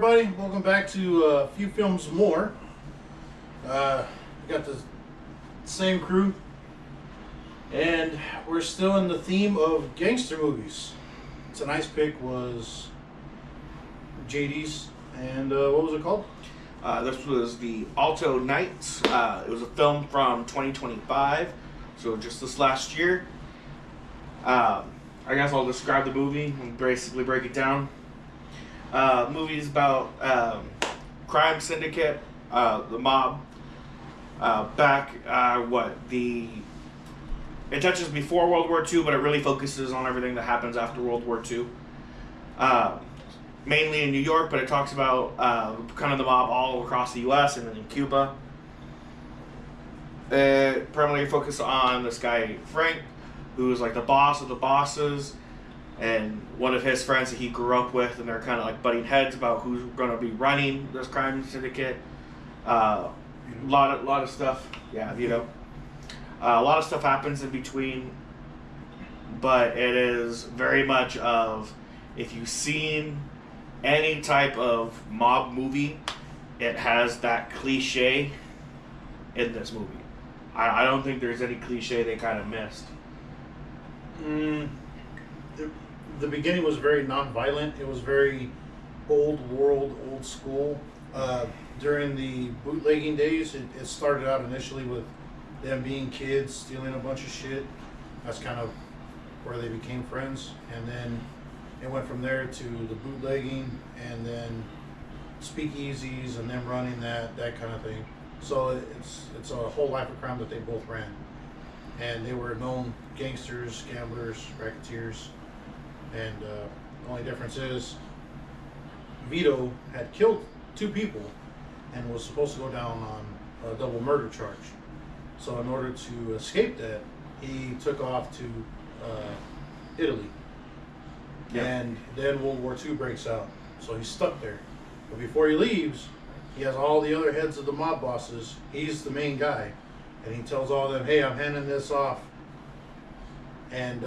everybody? Welcome back to A Few Films More. We got the same crew, and we're still in the theme of gangster movies. Tonight's pick was JD's, and what was it called? This was the Alto Nights. It was a film from 2025, so just this last year. I guess I'll describe the movie and basically break it down. Movie is about crime syndicate, the mob. It touches before World War II, but it really focuses on everything that happens after World War II. Mainly in New York, but it talks about kind of the mob all across the U.S. and then in Cuba. It primarily focuses on this guy, Frank, who's like the boss of the bosses, and one of his friends that he grew up with, and they're kind of like butting heads about who's going to be running this crime syndicate. A lot of stuff. Yeah, Vito. A lot of stuff happens in between, but it is very much of, if you've seen any type of mob movie, it has that cliche in this movie. I don't think there's any cliche they kind of missed. The beginning was very non-violent. It was very old world, old school. During the bootlegging days, it started out initially with them being kids, stealing a bunch of shit. That's kind of where they became friends. And then it went from there to the bootlegging, and then speakeasies, and them running that kind of thing. So it's a whole life of crime that they both ran. And they were known gangsters, gamblers, racketeers. And the only difference is Vito had killed 2 people and was supposed to go down on a double murder charge. So in order to escape that, he took off to Italy. Yep. And then World War II breaks out. So he's stuck there. But before he leaves, he has all the other heads of the mob bosses. He's the main guy. And he tells all of them, hey, I'm handing this off, and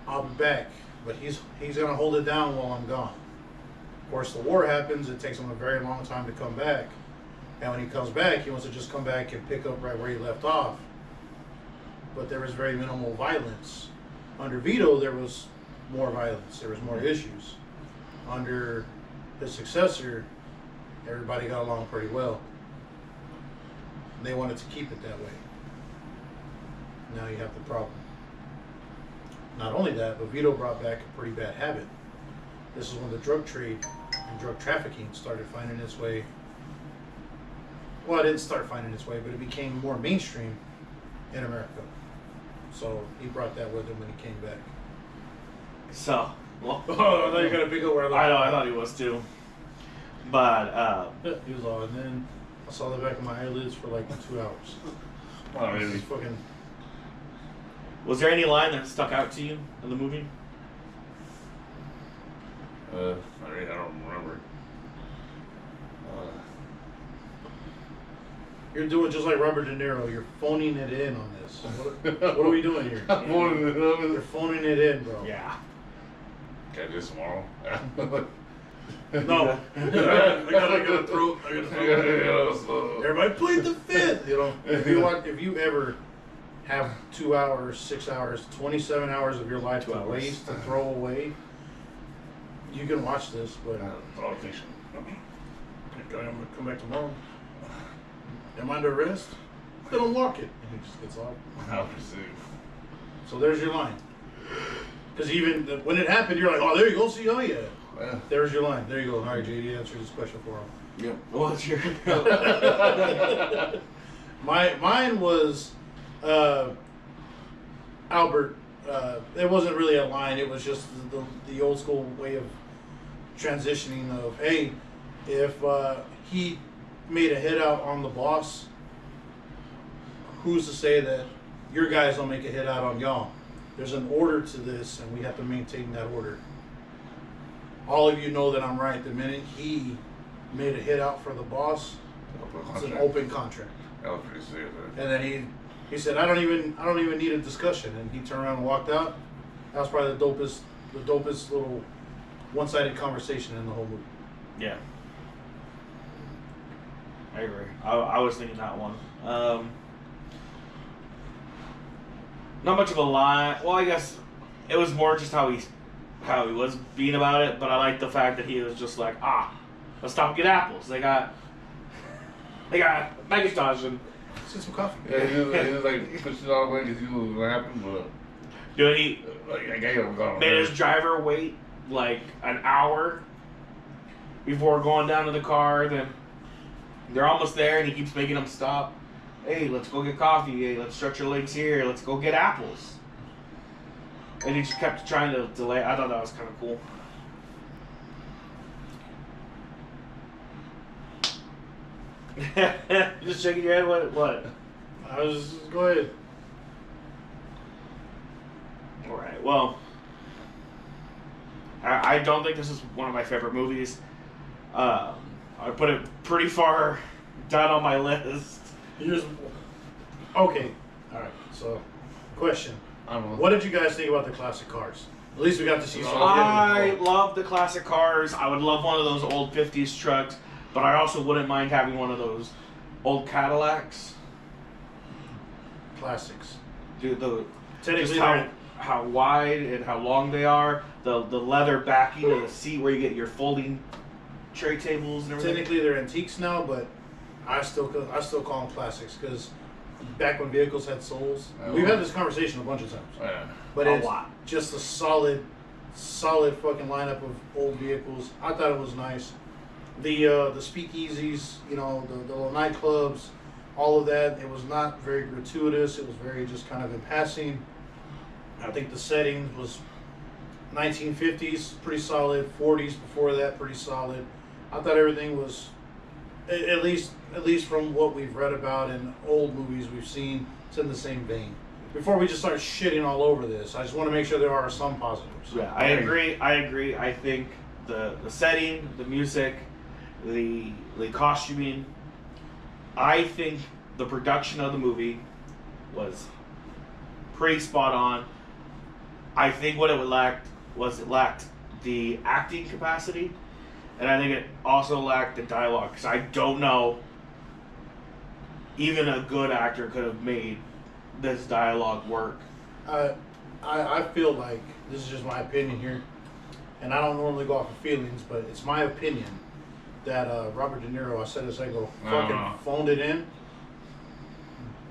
I'll be back. But he's going to hold it down while I'm gone. Of course, the war happens. It takes him a very long time to come back. And when he comes back, he wants to just come back and pick up right where he left off. But there was very minimal violence. Under Vito, there was more violence. There was more issues. Under his successor, everybody got along pretty well. And they wanted to keep it that way. Now you have the problem. Not only that, but Vito brought back a pretty bad habit. This is when the drug trade and drug trafficking started finding its way. Well, it didn't start finding its way, but it became more mainstream in America. So he brought that with him when he came back. So, well, I thought you were going to pick up where I know, I thought he was too. But, he was all, and then I saw the back of my eyelids for like 2 hours. Oh, really? Fucking. Was there any line that stuck out to you in the movie? I don't remember. You're doing just like Robert De Niro. You're phoning it in on this. What are we doing here? You're phoning it in, bro. Yeah. Can I do this tomorrow? No. I gotta throw. Everybody plead the fifth. You know, if you ever have 2 hours, 6 hours, 27 hours of your life to waste, to throw away, you can watch this, but All fiction. I'm gonna come back tomorrow. Am I under arrest? Then unlock it. And he just gets off. I'll pursue. So there's your line. Because even when it happened, you're like, oh, there you go. See, oh, yeah. Well, There's your line. There you go. All right, JD, answer this question for him. Yep. What's your... Mine was Albert. It wasn't really a line. It was just the old school way of transitioning of, hey, if he made a hit out on the boss, who's to say that your guys don't make a hit out on y'all? There's an order to this, and we have to maintain that order. All of you know that I'm right. The minute he made a hit out for the boss, it's an open contract. That was pretty serious. And then he said, I don't even need a discussion. And he turned around and walked out. That was probably the dopest little one-sided conversation in the whole movie. Yeah. I agree. I was thinking that one. Not much of a lie. Well, I guess it was more just how he was being about it. But I like the fact that he was just like, let's stop and get apples. They got Macintosh and Let's get some coffee. Yeah, he was like pushed it all away because he knew what was gonna happen, but dude, he made his his driver wait like an hour before going down to the car. Then they're almost there, and he keeps making them stop. Hey, let's go get coffee. Hey, let's stretch your legs here. Let's go get apples. And he just kept trying to delay. I thought that was kind of cool. Just shaking your head. What? I was go ahead. All right. Well, I don't think this is one of my favorite movies. I put it pretty far down on my list. Okay. All right. So, question: I don't know. what did you guys think about the classic cars? At least we got to see some. I love the classic cars. I would love one of those old 50s trucks, but I also wouldn't mind having one of those old Cadillacs. Classics. Dude, Technically, just how wide and how long they are. The leather backing of the seat where you get your folding tray tables and everything. technically they're antiques now, but I still call them classics because back when vehicles had souls, we've had this conversation a bunch of times. Yeah. But A it's lot. just a solid fucking lineup of old vehicles. I thought it was nice. The speakeasies, the little nightclubs, all of that. It was not very gratuitous. It was very just kind of in passing. I think the setting was 1950s, pretty solid. 40s before that, pretty solid. I thought everything was, at least from what we've read about in old movies we've seen, it's in the same vein. Before we just start shitting all over this, I just want to make sure there are some positives. Yeah, I agree. I think the setting, the music, the costuming, I think the production of the movie was pretty spot on. I think what it lacked the acting capacity, and I think it also lacked the dialogue, because I don't know even a good actor could have made this dialogue work. I feel like, this is just my opinion here, and I don't normally go off of feelings, but it's my opinion that Robert De Niro, I said this, I go, fucking phoned it in.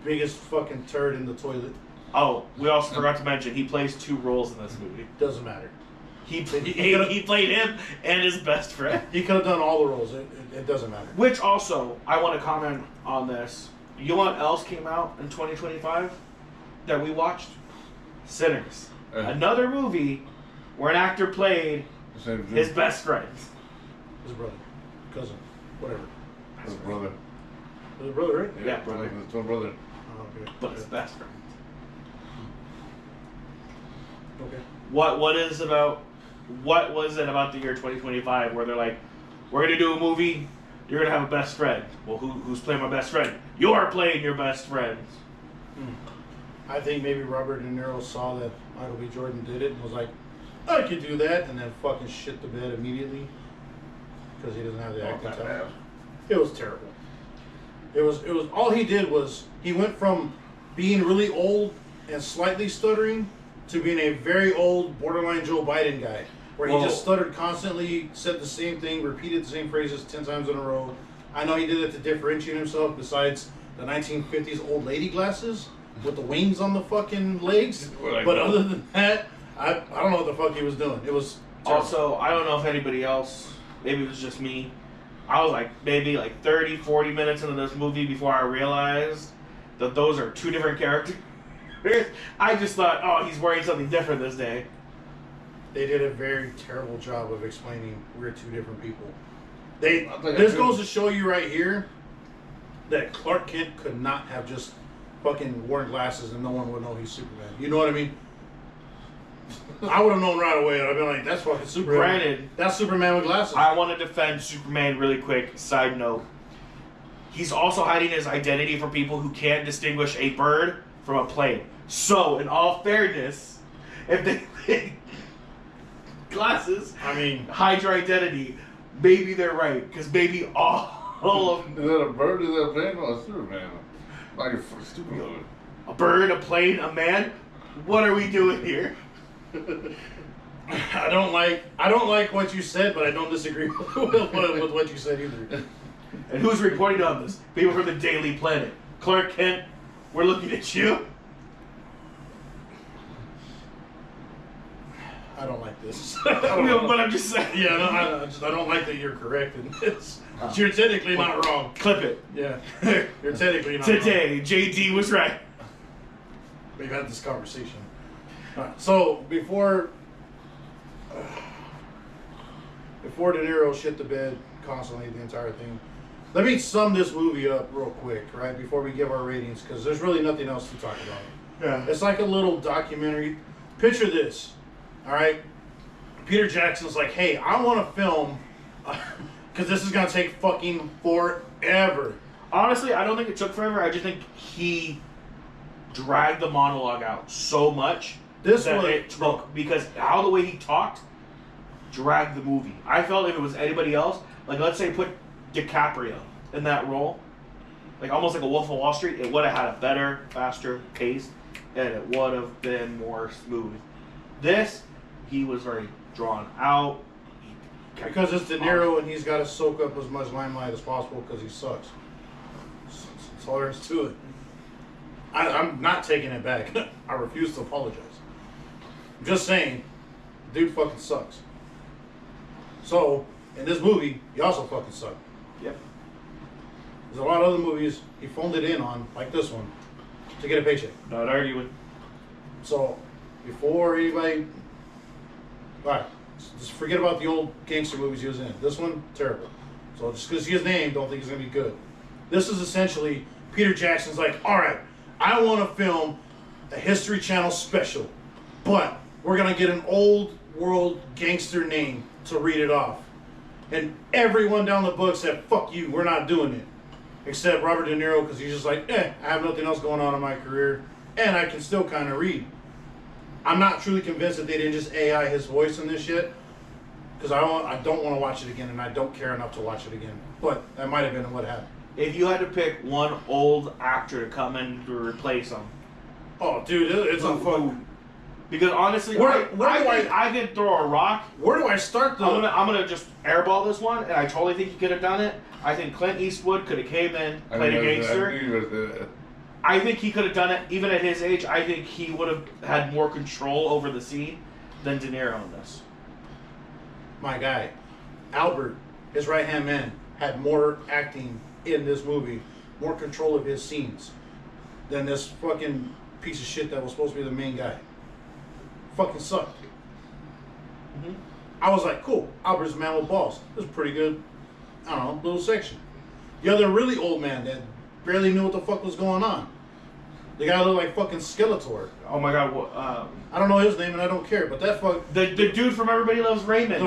Biggest fucking turd in the toilet. Oh, we also forgot to mention, he plays 2 roles in this movie. Doesn't matter. He played him and his best friend. He could have done all the roles. It doesn't matter. Which also, I want to comment on this. You know what else came out in 2025 that we watched? Sinners. Another movie where an actor played his best friend. His brother. Cousin. Whatever. His brother. His brother, right? Yeah, brother. His twin brother. Oh, okay. But his best friend. Okay. What was it about the year 2025 where they're like, we're gonna do a movie, you're gonna have a best friend. Well, who's playing my best friend? You're playing your best friend. I think maybe Robert De Niro saw that Michael B. Jordan did it and was like, I could do that, and then fucking shit the bed immediately because he doesn't have the acting talent. It was terrible. It was all he did was he went from being really old and slightly stuttering to being a very old borderline Joe Biden guy, where he just stuttered constantly, said the same thing, repeated the same phrases 10 times in a row. I know he did it to differentiate himself besides the 1950s old lady glasses with the wings on the fucking legs. But other than that, I don't know what the fuck he was doing. It was terrible. Also, I don't know if anybody else, maybe it was just me, I was like maybe 30, 40 minutes into this movie before I realized that those are 2 different characters. I just thought, oh, he's wearing something different this day. They did a very terrible job of explaining we're 2 different people. This goes to show you right here that Clark Kent could not have just fucking worn glasses and no one would know he's Superman. You know what I mean? I would have known right away. I'd been like, that's fucking Superman. Granted, that's Superman with glasses. I want to defend Superman really quick. Side note. He's also hiding his identity from people who can't distinguish a bird from a plane. So, in all fairness, if they glasses hide your identity, maybe they're right. Because maybe all all of Is that a bird? Is that a plane? Oh, it's man. Like you're fucking stupid over it. a bird, a plane, a man. What are we doing here? I don't like what you said, but I don't disagree with what you said either. And who's reporting on this? People from the Daily Planet. Clark Kent, we're looking at you. I don't like this. No, but I'm just saying. Yeah, no, I don't like that you're correct in this. You're technically not wrong. Clip it. Yeah, you're technically not wrong. Today, JD was right. We've had this conversation. So before De Niro shit the bed constantly the entire thing, let me sum this movie up real quick, right? Before we give our ratings, because there's really nothing else to talk about. Yeah. It's like a little documentary. Picture this, all right? Peter Jackson's like, hey, I want to film, because this is going to take fucking forever. Honestly, I don't think it took forever. I just think he dragged the monologue out so much it took, because how the way he talked dragged the movie. I felt if it was anybody else, like let's say put DiCaprio in that role, like almost like a Wolf of Wall Street, it would have had a better, faster pace, and it would have been more smooth. This, he was very drawn out. Because it's De Niro and he's got to soak up as much limelight as possible because he sucks. That's all there is to it. I'm not taking it back. I refuse to apologize. I'm just saying, dude fucking sucks. So, in this movie, he also fucking sucked. Yep. There's a lot of other movies he phoned it in on, like this one, to get a paycheck. Not arguing. So, before anybody... Alright, just forget about the old gangster movies he was in. This one, terrible. So just because his name, don't think he's going to be good. This is essentially, Peter Jackson's like, alright, I want to film a History Channel special, but we're going to get an old world gangster name to read it off. And everyone down the book said, fuck you, we're not doing it. Except Robert De Niro, because he's just like, I have nothing else going on in my career, and I can still kind of read. I'm not truly convinced that they didn't just AI his voice in this shit, because I don't want to watch it again, and I don't care enough to watch it again. But that might have been what happened. If you had to pick one old actor to come in to replace him, oh, dude, it's a fucking... Because honestly, I could throw a rock. Where do I start though? I'm gonna just airball this one, and I totally think he could have done it. I think Clint Eastwood could have came in, played a gangster. I think he could have done it even at his age. I think he would have had more control over the scene than De Niro in this. My guy, Albert, his right-hand man, had more acting in this movie, more control of his scenes than this fucking piece of shit that was supposed to be the main guy. Fucking sucked. Mm-hmm. I was like, cool, Albert's a man with balls. This is pretty good, I don't know, little section. The other really old man that barely knew what the fuck was going on. The guy looked like fucking Skeletor. Oh my god, I don't know his name and I don't care, but that fuck... The dude from Everybody Loves Raymond,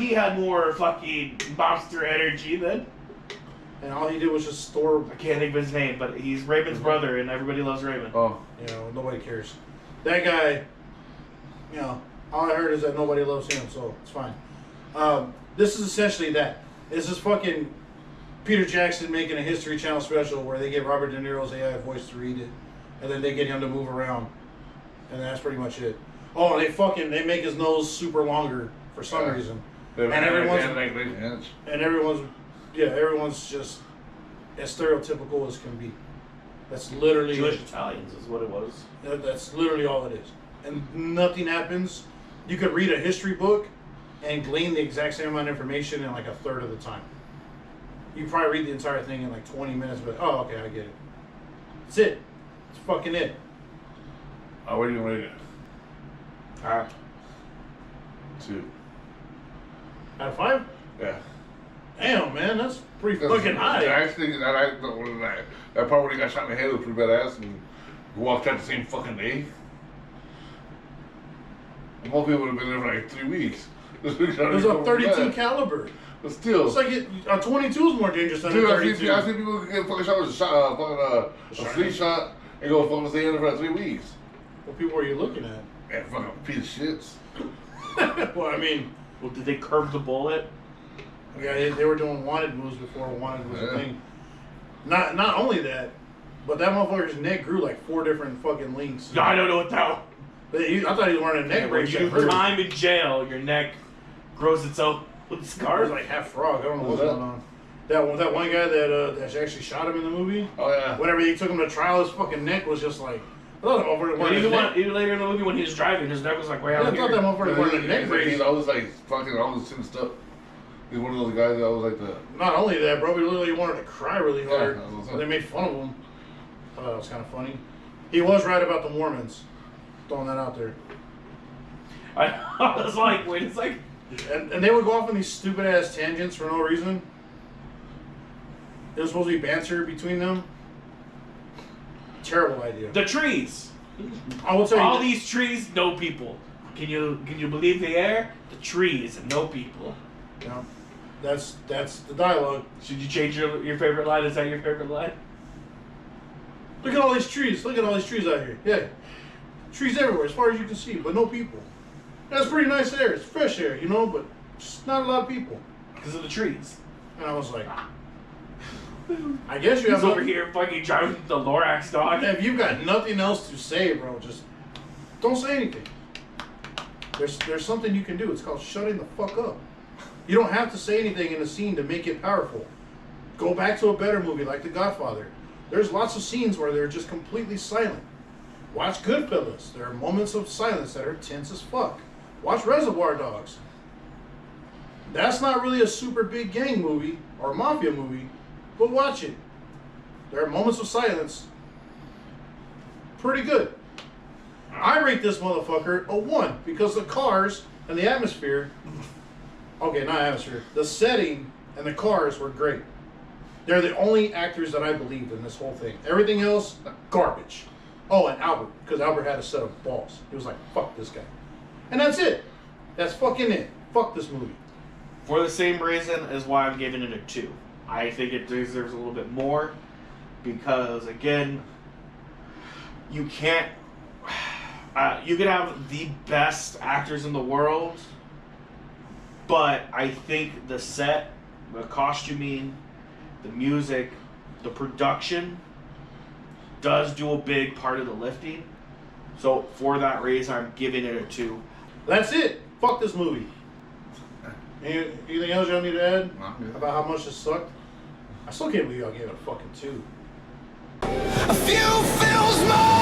he had more fucking monster energy than... And all he did was just store... I can't think of his name, but he's Raymond's brother in Everybody Loves Raymond. Oh. You know, nobody cares. That guy, you know, all I heard is that nobody loves him, so it's fine. This is essentially that. This is fucking Peter Jackson making a History Channel special where they get Robert De Niro's AI voice to read it, and then they get him to move around, and that's pretty much it. Oh, they make his nose super longer for some reason, and everyone's just as stereotypical as can be. That's literally Jewish Italians is what it was. That's literally all it is, and nothing happens. You could read a history book and glean the exact same amount of information in like a third of the time. You probably read the entire thing in like 20 minutes, but oh, okay, I get it. That's it. It's fucking it. What do you rate it? 2. Out of 5? Yeah. Damn, man, that's pretty fucking high. I actually think that part when he got shot in the head was pretty badass and walked out the same fucking day. Most people would have been there for like 3 weeks. It was a 32 caliber. But still. It's like a 22 is more dangerous than a 32. I see people who get fucking shot with a sleep shot and go fucking stay in there for like 3 weeks. What people are you looking at? Yeah, fucking piece of shits. Well, I mean... Well, did they curve the bullet? Yeah, they were doing wanted moves before wanted was a thing. Not only that, but that motherfucker's neck grew like 4 different fucking links. No, I don't know what that. I thought he was wearing a neck When brace. you do time in jail, your neck grows itself with It scars. was like half frog. I don't know what's going on. That one guy that actually shot him in the movie. Oh yeah. Whenever he took him to trial, his fucking neck was just like. I thought that motherfucker wearing a neck. Even later in the movie when he was driving, his neck was like way I out thought here. that motherfucker wearing a neck brace. He's always like fucking always sensed up. He's one of those guys that always like the. Not only that, bro, he literally wanted to cry really hard. Yeah, They made fun of him. I thought that was kind of funny. He was right about the Mormons. Throwing that out there. I was like, wait a second. And they would go off on these stupid ass tangents for no reason. It was supposed to be banter between them. Terrible idea. The trees. I will tell you. All these trees, no people. Can you believe the air? The trees and no people. You know, that's the dialogue. Should you change your favorite line? Is that your favorite line? Look at all these trees. Look at all these trees out here. Yeah. Trees everywhere as far as you can see, but no people. That's pretty nice air. It's fresh air, you know, but just not a lot of people. Because of the trees. And I was like, I guess you He's have over here fucking driving the Lorax dog. If you've got nothing else to say, bro, just don't say anything. There's something you can do. It's called shutting the fuck up. You don't have to say anything in a scene to make it powerful. Go back to a better movie like The Godfather. There's lots of scenes where they're just completely silent. Watch Goodfellas. There are moments of silence that are tense as fuck. Watch Reservoir Dogs. That's not really a super big gang movie or mafia movie, but watch it. There are moments of silence. Pretty good. I rate this motherfucker a 1 because the cars and the atmosphere, okay, not atmosphere, the setting and the cars were great. They're the only actors that I believed in this whole thing. Everything else, garbage. Oh, and Albert, because Albert had a set of balls. He was like, fuck this guy. And that's it. That's fucking it. Fuck this movie. For the same reason as why I'm giving it a 2. I think it deserves a little bit more because, again, you can't. You could have the best actors in the world, but I think the set, the costuming, the music, the production does do a big part of the lifting. So for that reason, I'm giving it a 2. That's it. Fuck this movie. Anything else y'all need to add about how much this sucked? I still can't believe y'all gave it a fucking 2. A few feels more.